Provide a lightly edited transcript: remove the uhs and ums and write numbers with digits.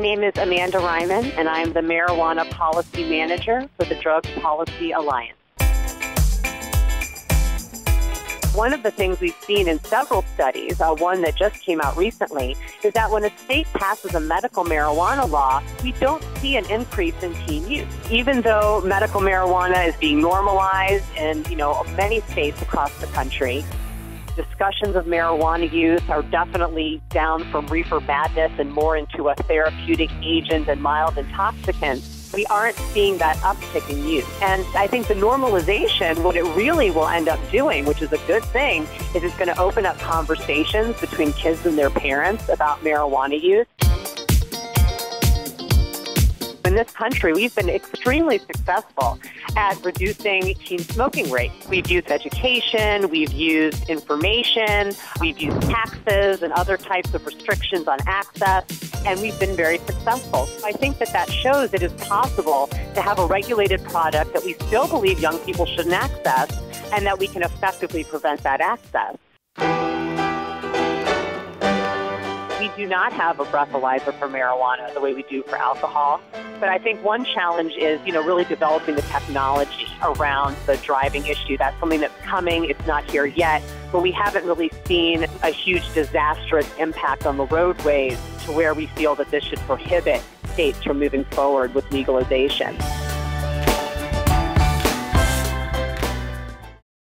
name is Amanda Reiman, and I'm the Marijuana Policy Manager for the Drug Policy Alliance. One of the things we've seen in several studies, one that just came out recently, is that when a state passes a medical marijuana law, we don't see an increase in teen use. Even though medical marijuana is being normalized in, many states across the country, discussions of marijuana use are definitely down from reefer madness and more into a therapeutic agent and mild intoxicant. We aren't seeing that uptick in use. And I think the normalization, what it really will end up doing, which is a good thing, is it's going to open up conversations between kids and their parents about marijuana use. In this country, we've been extremely successful at reducing teen smoking rates. We've used education, we've used information, we've used taxes and other types of restrictions on access, and we've been very successful. I think that shows it is possible to have a regulated product that we still believe young people shouldn't access, and that we can effectively prevent that access. We do not have a breathalyzer for marijuana the way we do for alcohol. But I think one challenge is, really developing the technology around the driving issue. That's something that's coming. It's not here yet. But we haven't really seen a huge disastrous impact on the roadways to where we feel that this should prohibit states from moving forward with legalization.